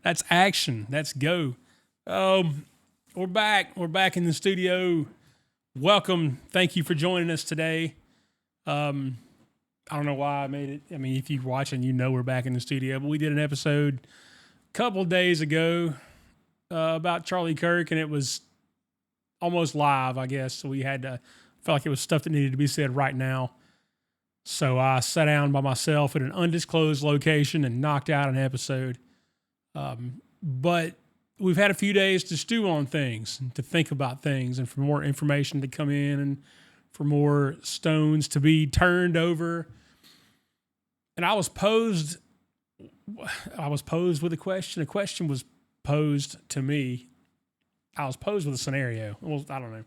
That's action. Let's go. We're back. We're back in the studio. Welcome. Thank you for joining us today. I don't know why I made it. I mean, if you're watching, you know we're back in the studio. But we did an episode a couple days ago about Charlie Kirk, and it was almost live, I guess. So we had to, felt like it was stuff that needed to be said right now. So I sat down by myself at an undisclosed location and knocked out an episode. But we've had a few days to stew on things, and to think about things, and for more information to come in, and for more stones to be turned over. And I was posed with a question. A question was posed to me. I was posed with a scenario. Well, I don't know.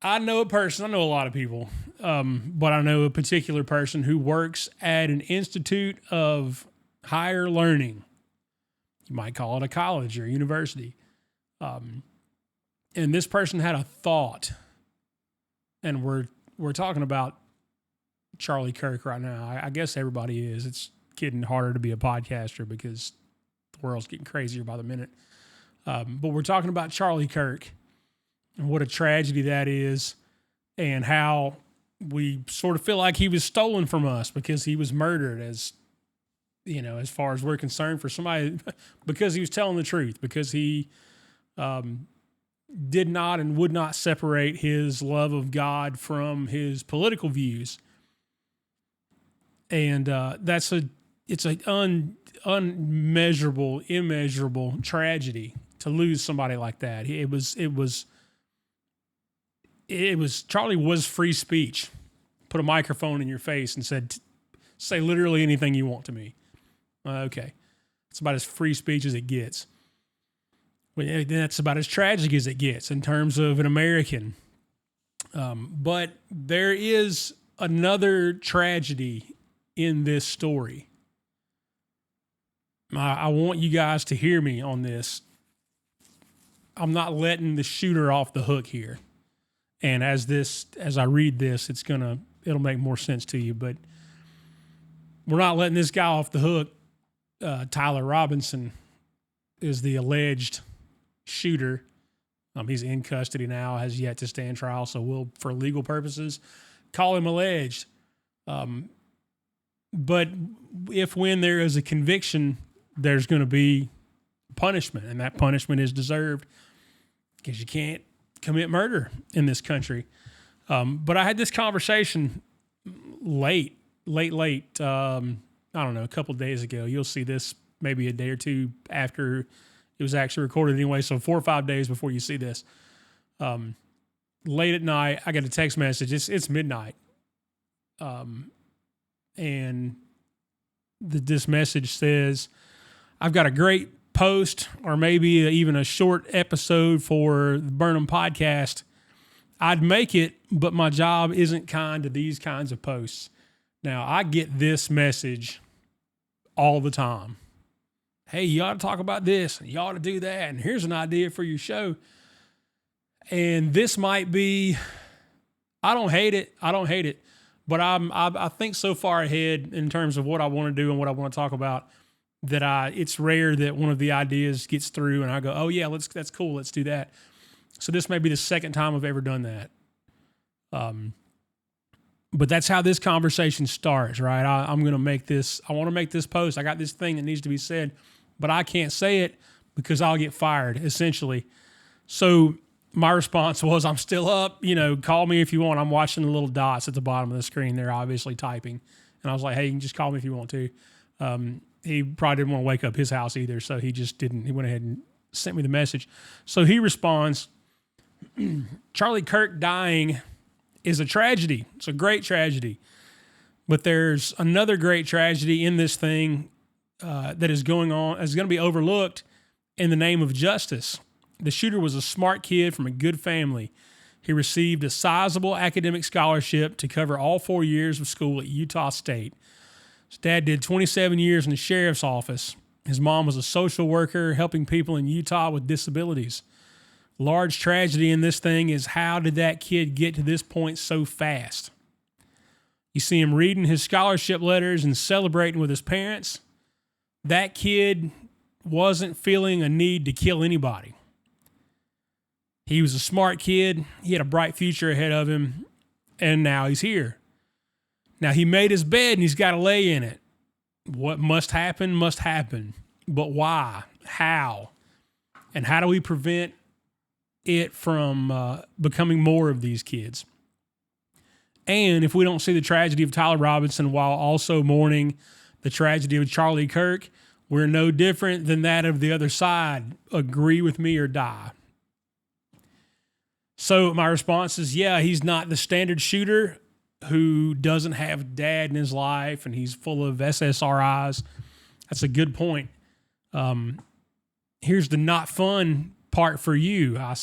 I know a person, I know a lot of people, but I know a particular person who works at an institute of higher learning. You might call it a college or a university. And this person had a thought, and we're talking about Charlie Kirk right now. I guess everybody is. It's getting harder to be a podcaster because the world's getting crazier by the minute. But we're talking about Charlie Kirk and what a tragedy that is, and how we sort of feel like he was stolen from us because he was murdered, as you know, as far as we're concerned, for somebody, because he was telling the truth, because he did not and would not separate his love of God from his political views. And it's an unmeasurable, immeasurable tragedy to lose somebody like that. It was Charlie was free speech. Put a microphone in your face and said, say literally anything you want to me. Okay. It's about as free speech as it gets. That's about as tragic as it gets in terms of an American. But there is another tragedy in this story. I want you guys to hear me on this. I'm not letting the shooter off the hook here. And as I read this, it'll make more sense to you, but we're not letting this guy off the hook. Tyler Robinson is the alleged shooter. He's in custody now, has yet to stand trial, so we'll, for legal purposes, call him alleged. But when there is a conviction, there's going to be punishment, and that punishment is deserved, because you can't commit murder in this country. But I had this conversation late, I don't know, a couple of days ago. You'll see this maybe a day or two after it was actually recorded anyway, so 4 or 5 days before you see this. Late at night, I got a text message. It's midnight. And this message says, I've got a great post, or maybe even a short episode for the Burnham podcast. I'd make it, but my job isn't kind to these kinds of posts. Now, I get this message all the time. Hey, you ought to talk about this, and you ought to do that, and here's an idea for your show. And this might be, I don't hate it, but I think so far ahead in terms of what I want to do and what I want to talk about that it's rare that one of the ideas gets through and I go, oh yeah, that's cool, let's do that. So this may be the second time I've ever done that. But that's how this conversation starts, right? I want to make this post. I got this thing that needs to be said, but I can't say it because I'll get fired, essentially. So my response was, I'm still up, call me if you want. I'm watching the little dots at the bottom of the screen. They're obviously typing. And I was like, hey, you can just call me if you want to. He probably didn't want to wake up his house either, so he just didn't. He went ahead and sent me the message. So he responds, Charlie Kirk dying is a tragedy. It's a great tragedy. But there's another great tragedy in this thing that is going on, is going to be overlooked in the name of justice. The shooter was a smart kid from a good family. He received a sizable academic scholarship to cover all 4 years of school at Utah State. His dad did 27 years in the sheriff's office. His mom was a social worker helping people in Utah with disabilities. Large tragedy in this thing is, how did that kid get to this point so fast? You see him reading his scholarship letters and celebrating with his parents. That kid wasn't feeling a need to kill anybody. He was a smart kid. He had a bright future ahead of him, and now he's here. Now, he made his bed, and he's got to lay in it. What must happen, must happen. But why? How? And how do we prevent it from becoming more of these kids? And if we don't see the tragedy of Tyler Robinson while also mourning the tragedy of Charlie Kirk, we're no different than that of the other side. Agree with me or die. So my response is, yeah, he's not the standard shooter who doesn't have dad in his life and he's full of SSRIs. That's a good point. Here's the not fun part for you. I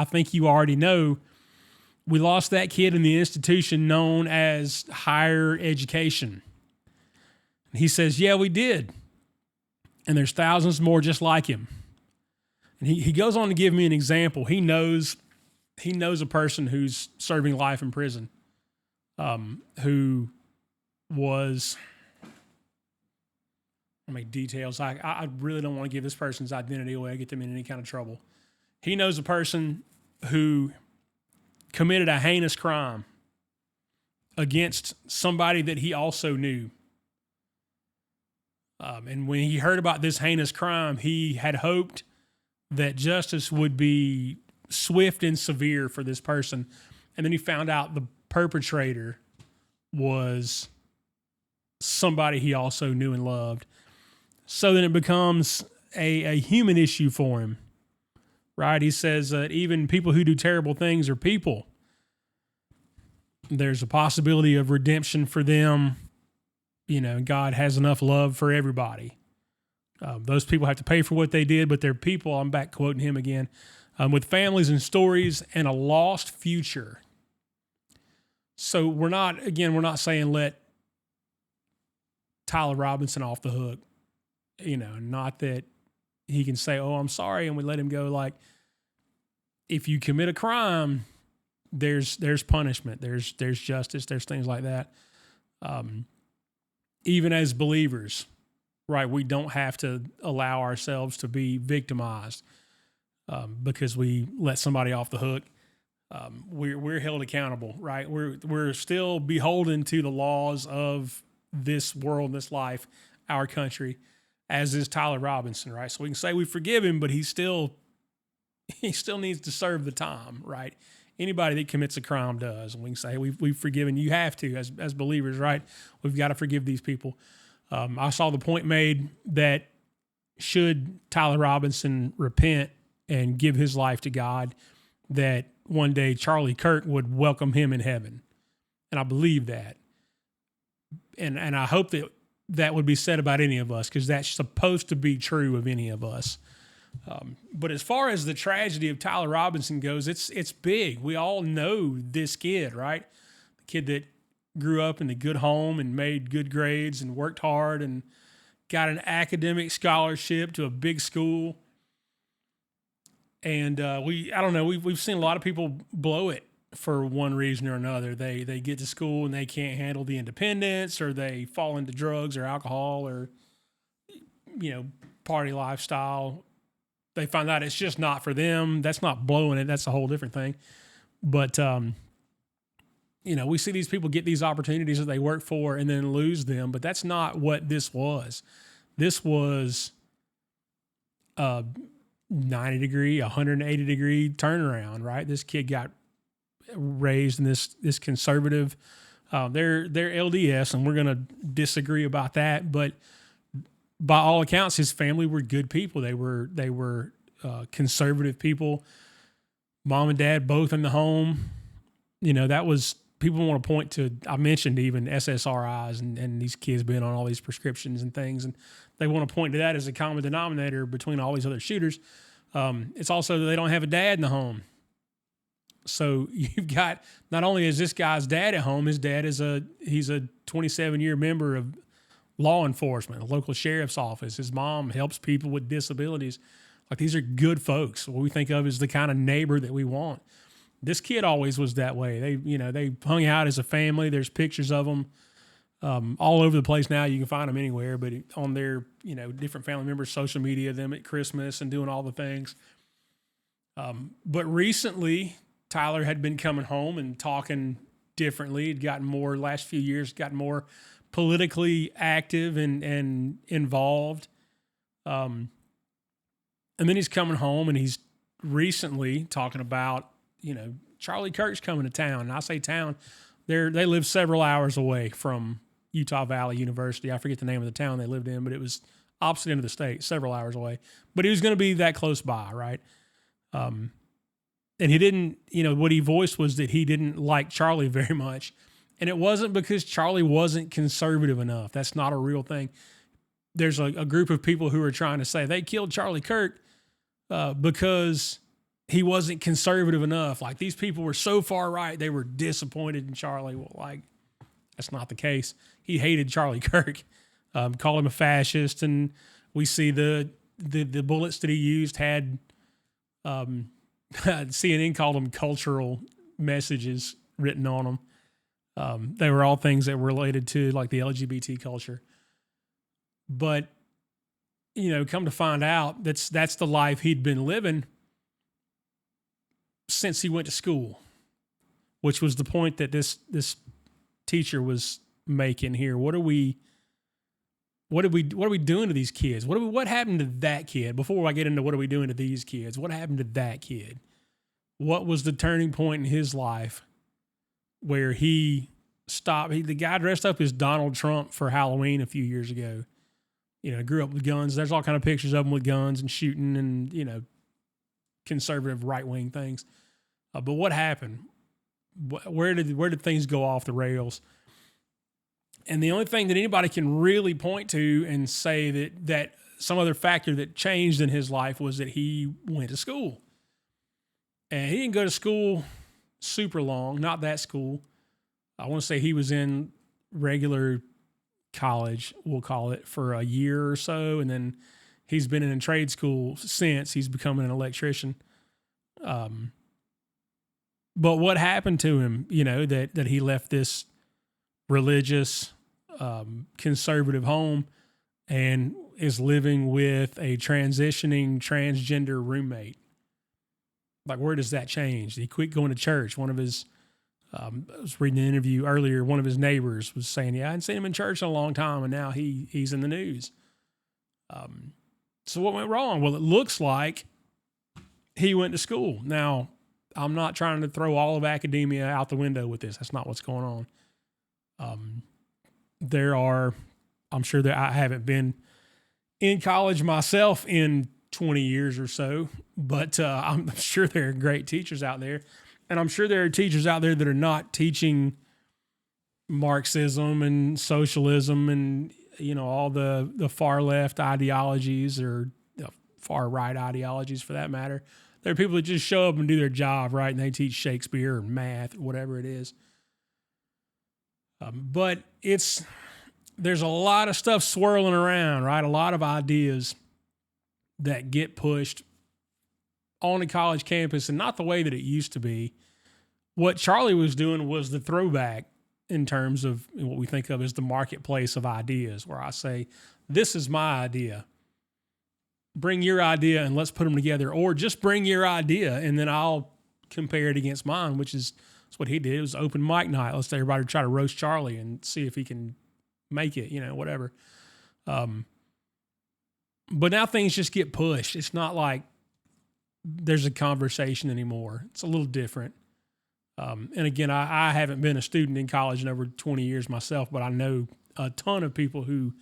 think you already know. We lost that kid in the institution known as higher education. He says, yeah, we did. And there's thousands more just like him. And he goes on to give me an example. He knows a person who's serving life in prison, who was, I make details. I really don't want to give this person's identity away. I get them in any kind of trouble. He knows a person who committed a heinous crime against somebody that he also knew. And when he heard about this heinous crime, he had hoped that justice would be swift and severe for this person. And then he found out the perpetrator was somebody he also knew and loved. So then it becomes a human issue for him, right? He says that even people who do terrible things are people. There's a possibility of redemption for them. You know, God has enough love for everybody. Those people have to pay for what they did, but they're people. I'm back quoting him again. With families and stories and a lost future. So we're not saying let Tyler Robinson off the hook. You know, not that he can say, oh, I'm sorry, and we let him go. Like, if you commit a crime, there's punishment, there's justice, there's things like that. Even as believers, right, we don't have to allow ourselves to be victimized because we let somebody off the hook. We're held accountable, right? We're still beholden to the laws of this world, this life, our country, as is Tyler Robinson, right? So we can say we forgive him, but he still needs to serve the time, right? Anybody that commits a crime does. And we can say we've forgiven. You have to, as believers, right? We've got to forgive these people. I saw the point made that should Tyler Robinson repent and give his life to God, that one day Charlie Kirk would welcome him in heaven. And I believe that. And I hope that would be said about any of us, because that's supposed to be true of any of us. But as far as the tragedy of Tyler Robinson goes, it's big. We all know this kid, right? The kid that grew up in a good home and made good grades and worked hard and got an academic scholarship to a big school. And we've seen a lot of people blow it for one reason or another. They get to school and they can't handle the independence, or they fall into drugs or alcohol or, party lifestyle. They find out it's just not for them. That's not blowing it. That's a whole different thing. But, we see these people get these opportunities that they work for and then lose them. But that's not what this was. This was a 90-degree, 180-degree turnaround, right? This kid got raised in this conservative, they're LDS, and we're going to disagree about that. But by all accounts, his family were good people. They were conservative people. Mom and dad both in the home. That was, people want to point to, I mentioned even SSRIs and these kids being on all these prescriptions and things, and they want to point to that as a common denominator between all these other shooters. It's also that they don't have a dad in the home. So you've got, not only is this guy's dad at home, his dad he's a 27-year member of law enforcement, a local sheriff's office. His mom helps people with disabilities. Like, these are good folks. What we think of as the kind of neighbor that we want. This kid always was that way. They hung out as a family. There's pictures of them. all over the place now. You can find them anywhere, but on their, different family members' social media, them at Christmas and doing all the things. But recently, Tyler had been coming home and talking differently. He'd gotten more, last few years, gotten more politically active and involved. And then he's coming home and he's recently talking about, Charlie Kirk's coming to town. And I say town, they live several hours away from Utah Valley University. I forget the name of the town they lived in, but it was opposite end of the state, several hours away. But he was going to be that close by, right? And he didn't, what he voiced was that he didn't like Charlie very much. And it wasn't because Charlie wasn't conservative enough. That's not a real thing. There's a group of people who are trying to say they killed Charlie Kirk because he wasn't conservative enough. Like, these people were so far right, they were disappointed in Charlie. Well, like, that's not the case. He hated Charlie Kirk, called him a fascist, and we see the bullets that he used had CNN called them cultural messages written on them. They were all things that were related to, like, the LGBT culture. But, come to find out, that's the life he'd been living since he went to school, which was the point that this teacher was making here. What are we doing to these kids? What happened to that kid? Before I get into what are we doing to these kids, what happened to that kid? What was the turning point in his life where he stopped? The guy dressed up as Donald Trump for Halloween a few years ago. Grew up with guns. There's all kind of pictures of him with guns and shooting and, conservative right-wing things. But what happened? Where did things go off the rails? And the only thing that anybody can really point to and say that some other factor that changed in his life was that he went to school. And he didn't go to school super long, not that school. I want to say he was in regular college, we'll call it, for a year or so. And then he's been in a trade school since. He's becoming an electrician. But what happened to him, that he left this religious, conservative home and is living with a transitioning transgender roommate? Like, where does that change? He quit going to church. One of his, I was reading an interview earlier, one of his neighbors was saying, I hadn't seen him in church in a long time, and now he's in the news. So what went wrong? Well, it looks like he went to school. Now, I'm not trying to throw all of academia out the window with this. That's not what's going on. I'm sure that I haven't been in college myself in 20 years or so, but I'm sure there are great teachers out there. And I'm sure there are teachers out there that are not teaching Marxism and socialism and, all the far left ideologies or far right ideologies for that matter. There are people that just show up and do their job, right? And they teach Shakespeare or math or whatever it is. But there's a lot of stuff swirling around, right? A lot of ideas that get pushed on a college campus and not the way that it used to be. What Charlie was doing was the throwback in terms of what we think of as the marketplace of ideas, where I say, this is my idea. Bring your idea and let's put them together, or just bring your idea and then I'll compare it against mine, which is that's what he did. It was open mic night. Let's everybody try to roast Charlie and see if he can make it, whatever. But now things just get pushed. It's not like there's a conversation anymore. It's a little different. And again, I haven't been a student in college in over 20 years myself, but I know a ton of people who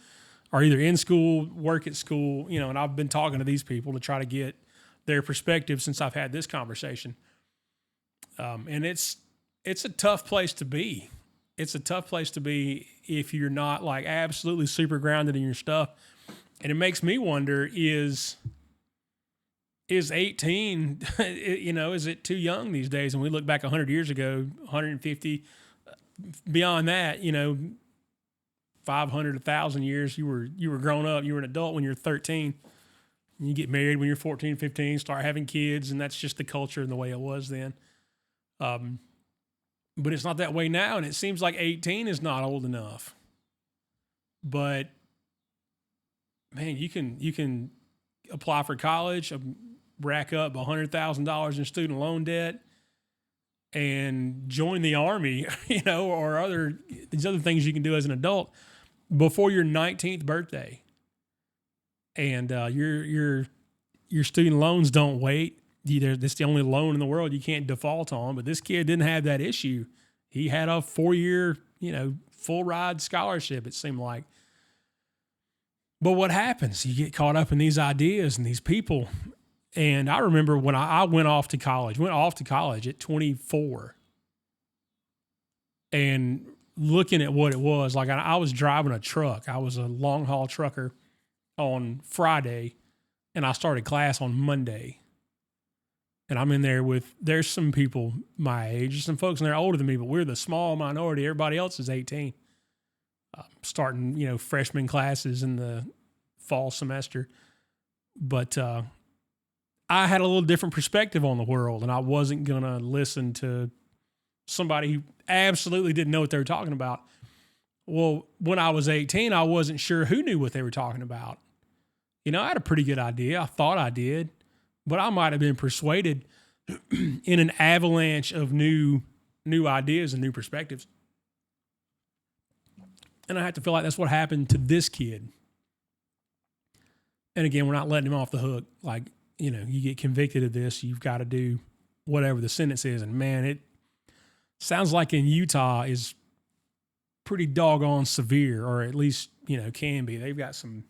are either in school, work at school, and I've been talking to these people to try to get their perspective since I've had this conversation. And it's a tough place to be. It's a tough place to be if you're not like absolutely super grounded in your stuff. And it makes me wonder, is 18, is it too young these days? And we look back 100 years ago, 150, beyond that, 500, 1,000 years, you were grown up, you were an adult when you're 13. You get married when you're 14, 15, start having kids, and that's just the culture and the way it was then. But it's not that way now, and it seems like 18 is not old enough. But man, you can apply for college, rack up $100,000 in student loan debt, and join the army, or these other things you can do as an adult before your 19th birthday. And your student loans don't wait. That's the only loan in the world you can't default on. But this kid didn't have that issue. He had a 4-year, full ride scholarship, it seemed like. But what happens? You get caught up in these ideas and these people. And I remember when I went off to college at 24. And looking at what it was, like I was driving a truck. I was a long haul trucker on Friday, and I started class on Monday. And I'm in there there's some people my age, some folks in there older than me, but we're the small minority. Everybody else is 18. Starting, freshman classes in the fall semester. But I had a little different perspective on the world, and I wasn't going to listen to somebody who absolutely didn't know what they were talking about. Well, when I was 18, I wasn't sure who knew what they were talking about. I had a pretty good idea. I thought I did, but I might have been persuaded in an avalanche of new ideas and new perspectives. And I have to feel like that's what happened to this kid. And again, we're not letting him off the hook. Like, you get convicted of this, you've got to do whatever the sentence is. And man, it sounds like in Utah is pretty doggone severe, or at least, can be. They've got some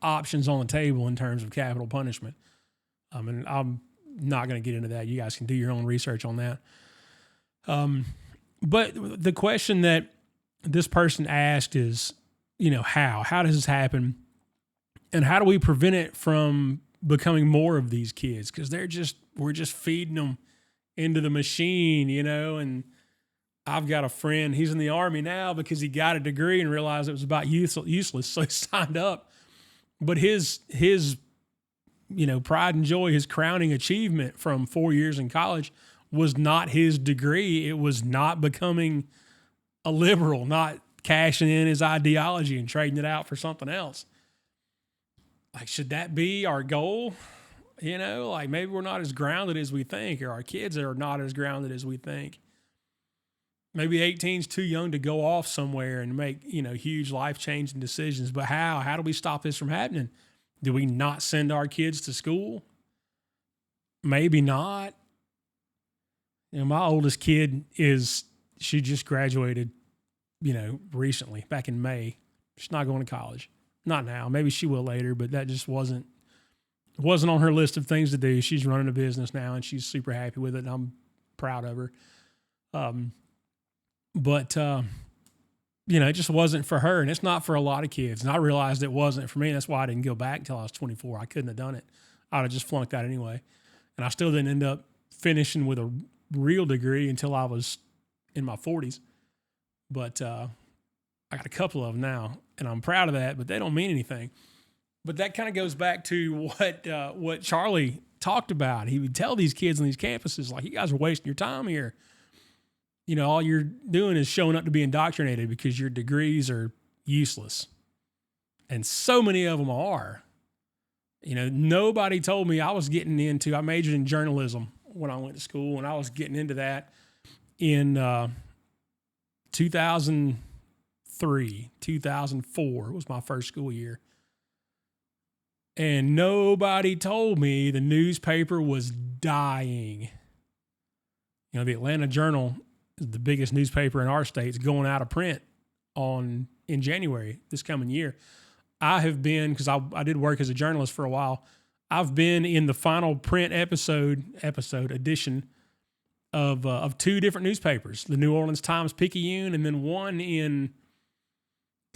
options on the table in terms of capital punishment. And I'm not going to get into that. You guys can do your own research on that. But the question that this person asked is, how does this happen? And how do we prevent it from becoming more of these kids? Because we're just feeding them into the machine, and I've got a friend, he's in the Army now because he got a degree and realized it was about useless. So he signed up. But his pride and joy, his crowning achievement from 4 years in college was not his degree. It was not becoming a liberal, not cashing in his ideology and trading it out for something else. Like, should that be our goal? Like maybe we're not as grounded as we think, or our kids are not as grounded as we think. Maybe 18 is too young to go off somewhere and make, huge life-changing decisions. But how? How do we stop this from happening? Do we not send our kids to school? Maybe not. My oldest kid she just graduated, recently, back in May. She's not going to college. Not now. Maybe she will later, but that just wasn't on her list of things to do. She's running a business now, and she's super happy with it, and I'm proud of her. But it just wasn't for her, and it's not for a lot of kids. And I realized it wasn't for me. That's why I didn't go back until I was 24. I couldn't have done it. I'd have just flunked out anyway. And I still didn't end up finishing with a real degree until I was in my 40s. But I got a couple of them now, and I'm proud of that, but they don't mean anything. But that kind of goes back to what Charlie talked about. He would tell these kids on these campuses, like, you guys are wasting your time here. All you're doing is showing up to be indoctrinated because your degrees are useless. And so many of them are. Nobody told me I majored in journalism when I went to school, and I was getting into that in 2003, 2004 was my first school year. And nobody told me the newspaper was dying. The Atlanta Journal is the biggest newspaper in our state. It's going out of print in January this coming year. I have been, because I did work as a journalist for a while, I've been in the final print edition of two different newspapers, the New Orleans Times-Picayune, and then one in,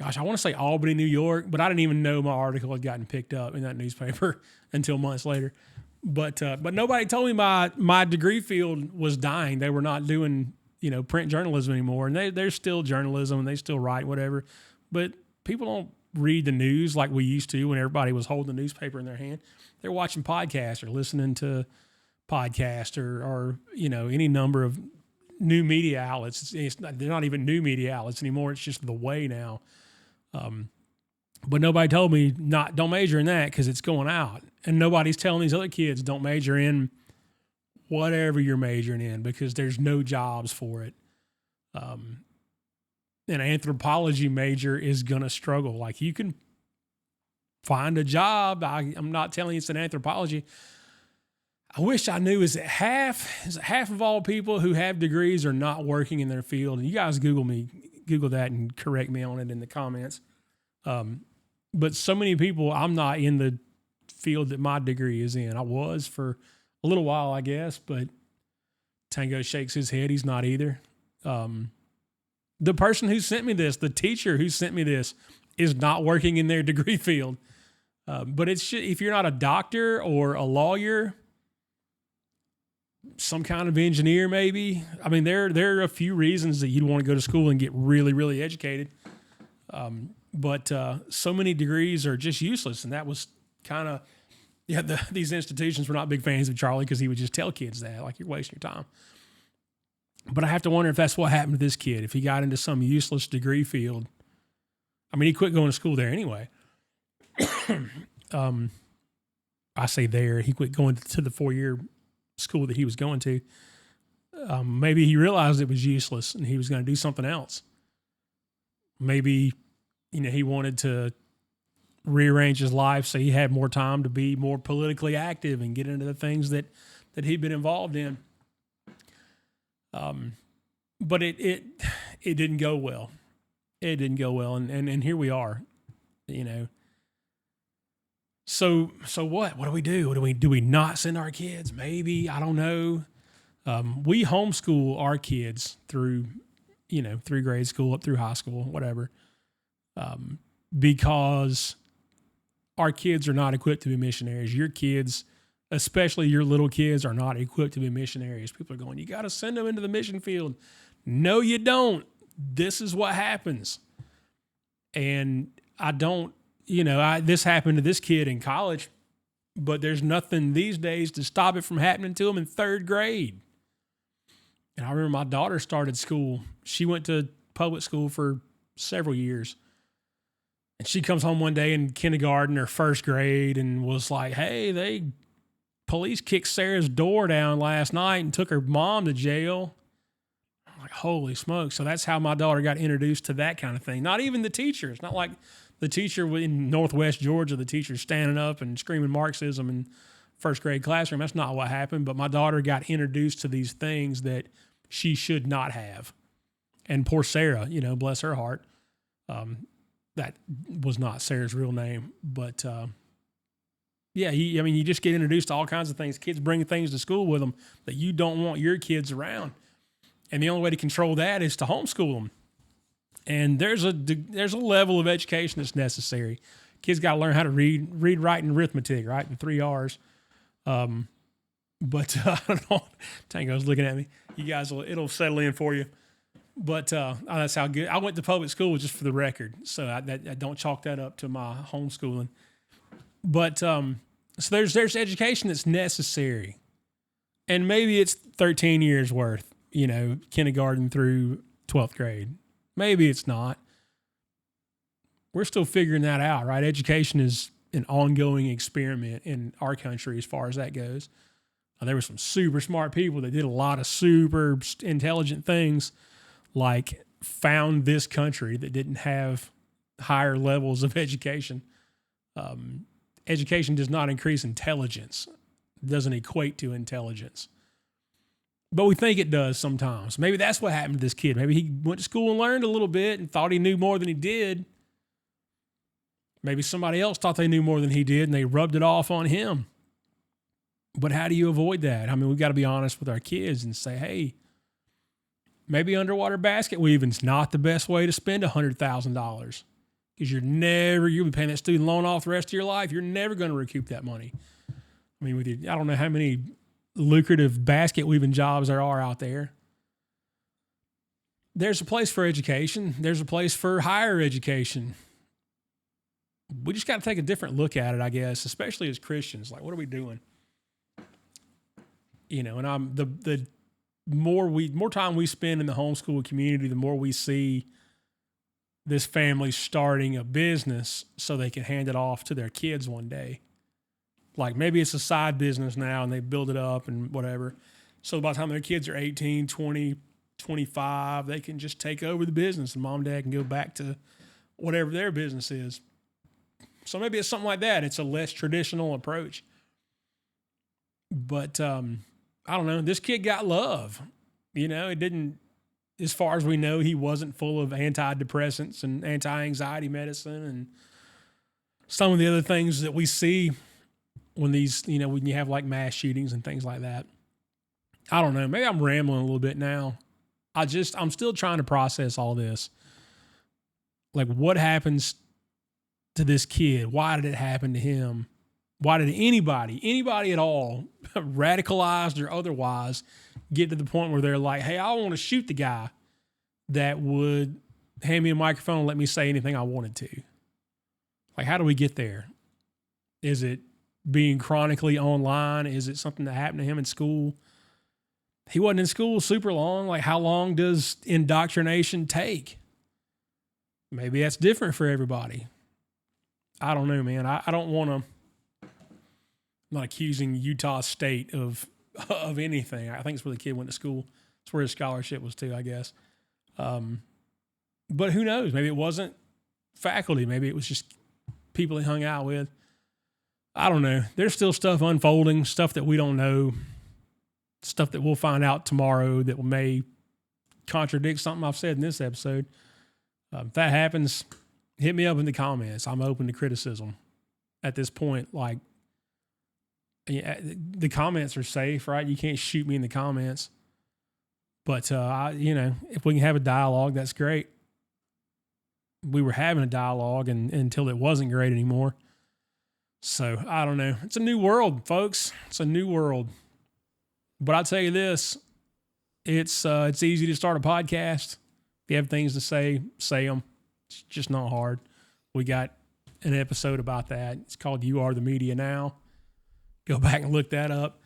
I want to say Albany, New York, but I didn't even know my article had gotten picked up in that newspaper until months later. But nobody told me my degree field was dying. They were not doing, print journalism anymore, and they're still journalism, and they still write whatever. But people don't read the news like we used to when everybody was holding the newspaper in their hand. They're watching podcasts or listening to podcasts or any number of new media outlets. They're not even new media outlets anymore. It's just the way now. But nobody told me don't major in that because it's going out. And nobody's telling these other kids don't major in whatever you're majoring in because there's no jobs for it. An anthropology major is going to struggle. Like you can find a job. I'm not telling you it's an anthropology. I wish I knew, is it half of all people who have degrees are not working in their field? And you guys Google that and correct me on it in the comments. But so many people, I'm not in the field that my degree is in. I was for a little while, I guess, but Tango shakes his head. He's not either. The person who sent me this, the teacher who sent me this, is not working in their degree field. But if you're not a doctor or a lawyer, some kind of engineer maybe. I mean, there are a few reasons that you'd want to go to school and get really, really educated. But so many degrees are just useless. And that was kind of, these institutions were not big fans of Charlie because he would just tell kids that, like, you're wasting your time. But I have to wonder if that's what happened to this kid, if he got into some useless degree field. I mean, he quit going to school there anyway. I say there, he quit going to the 4-year school that he was going to. Maybe he realized it was useless and he was going to do something else. Maybe, he wanted to rearrange his life so he had more time to be more politically active and get into the things that he'd been involved in. But it didn't go well. It didn't go well. And here we are, So what? What do we do? Do we not send our kids? Maybe, I don't know. We homeschool our kids through grade school up through high school, whatever. Because our kids are not equipped to be missionaries. Your kids, especially your little kids, are not equipped to be missionaries. People are going, you got to send them into the mission field. No, you don't. This is what happens. And I don't, this happened to this kid in college, but there's nothing these days to stop it from happening to him in 3rd grade. And I remember my daughter started school. She went to public school for several years. And she comes home one day in kindergarten or 1st grade and was like, hey, police kicked Sarah's door down last night and took her mom to jail. I'm like, holy smokes. So that's how my daughter got introduced to that kind of thing. Not even the teacher. It's not like the teacher in Northwest Georgia, the teacher standing up and screaming Marxism in 1st grade classroom. That's not what happened. But my daughter got introduced to these things that she should not have. And poor Sarah, bless her heart. That was not Sarah's real name. But, you just get introduced to all kinds of things. Kids bring things to school with them that you don't want your kids around. And the only way to control that is to homeschool them. And there's a level of education that's necessary. Kids got to learn how to read, write, and arithmetic, right? The 3 R's. But I don't know. Tango's looking at me. You guys it'll settle in for you. But that's how good. I went to public school, just for the record. So I don't chalk that up to my homeschooling. But so there's education that's necessary. And maybe it's 13 years worth, kindergarten through 12th grade. Maybe it's not. We're still figuring that out, right? Education is an ongoing experiment in our country as far as that goes. There were some super smart people that did a lot of super intelligent things, like found this country that didn't have higher levels of education. Education does not increase intelligence. It doesn't equate to intelligence. But we think it does sometimes. Maybe that's what happened to this kid. Maybe he went to school and learned a little bit and thought he knew more than he did. Maybe somebody else thought they knew more than he did and they rubbed it off on him. But how do you avoid that? I mean, we've got to be honest with our kids and say, hey, maybe underwater basket weaving's not the best way to spend $100,000 because you'll be paying that student loan off the rest of your life. You're never going to recoup that money. I mean, I don't know how many lucrative basket weaving jobs there are out there. There's a place for education. There's a place for higher education. We just got to take a different look at it, I guess, especially as Christians. Like, what are we doing? And I'm the more time we spend in the homeschool community, the more we see this family's starting a business so they can hand it off to their kids one day. Like maybe it's a side business now and they build it up and whatever. So by the time their kids are 18, 20, 25, they can just take over the business and mom and dad can go back to whatever their business is. So maybe it's something like that. It's a less traditional approach. But I don't know. This kid got love. You know, it didn't, as far as we know, he wasn't full of antidepressants and anti-anxiety medicine and some of the other things that we see when these, you know, when you have like mass shootings and things like that. I don't know. Maybe I'm rambling a little bit now. I'm still trying to process all this. Like, what happens to this kid? Why did it happen to him? Why did anybody at all, radicalized or otherwise, get to the point where they're like, hey, I want to shoot the guy that would hand me a microphone and let me say anything I wanted to? Like, how do we get there? Is it being chronically online? Is it something that happened to him in school? He wasn't in school super long. Like, how long does indoctrination take? Maybe that's different for everybody. I don't know, man. I don't want to, I'm not accusing Utah State of anything. I think it's where the kid went to school. It's where his scholarship was too, I guess. But who knows? Maybe it wasn't faculty. Maybe it was just people he hung out with. I don't know. There's still stuff unfolding, stuff that we don't know, stuff that we'll find out tomorrow that may contradict something I've said in this episode. If that happens, hit me up in the comments. I'm open to criticism at this point. Like, yeah, the comments are safe, right? You can't shoot me in the comments. But, if we can have a dialogue, that's great. We were having a dialogue until it wasn't great anymore. So, I don't know. It's a new world, folks. It's a new world. But I'll tell you this. It's easy to start a podcast. If you have things to say them. It's just not hard. We got an episode about that. It's called You Are the Media Now. Go back and look that up.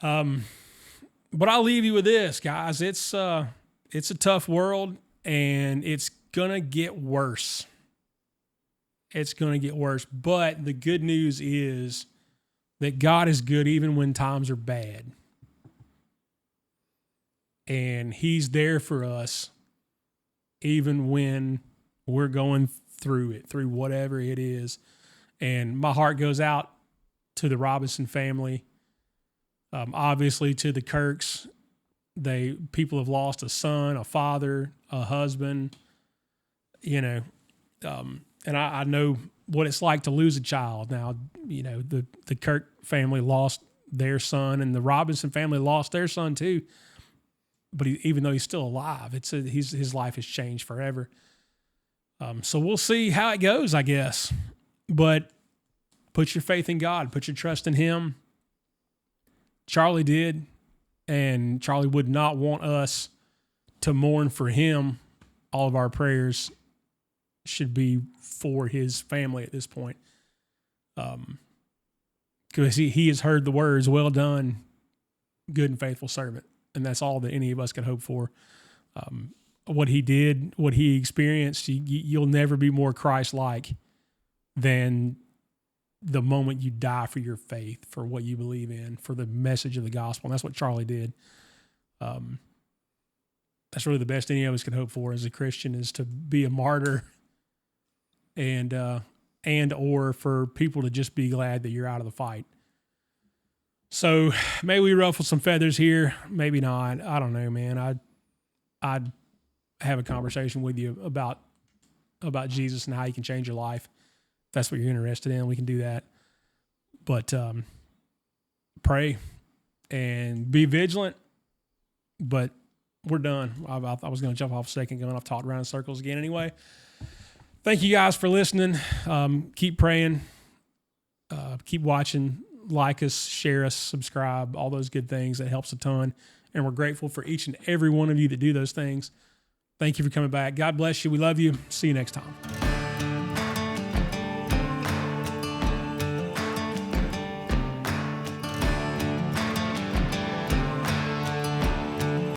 But I'll leave you with this, guys. It's a tough world, and it's gonna get worse. It's gonna get worse. But the good news is that God is good even when times are bad. And He's there for us even when we're going through it, through whatever it is. And my heart goes out to the Robinson family, obviously to the Kirks. People have lost a son, a father, a husband, and I know what it's like to lose a child. Now, the Kirk family lost their son, and the Robinson family lost their son too. But even though he's still alive, his life has changed forever. So we'll see how it goes, I guess. But put your faith in God. Put your trust in Him. Charlie did, and Charlie would not want us to mourn for him. All of our prayers should be for his family at this point. Because he has heard the words, well done, good and faithful servant. And that's all that any of us can hope for. What he did, what he experienced, you'll never be more Christ-like than the moment you die for your faith, for what you believe in, for the message of the gospel. And that's what Charlie did. That's really the best any of us can hope for as a Christian, is to be a martyr and or for people to just be glad that you're out of the fight. So maybe we ruffle some feathers here, maybe not. I don't know, man. I'd have a conversation with you about Jesus and how He can change your life. If that's what you're interested in, we can do that. But pray and be vigilant. But we're done. I was going to jump off a second going. I've talked around in circles again anyway. Thank you guys for listening. Keep praying. Keep watching. Like us, share us, subscribe, all those good things. That helps a ton. And we're grateful for each and every one of you that do those things. Thank you for coming back. God bless you. We love you. See you next time.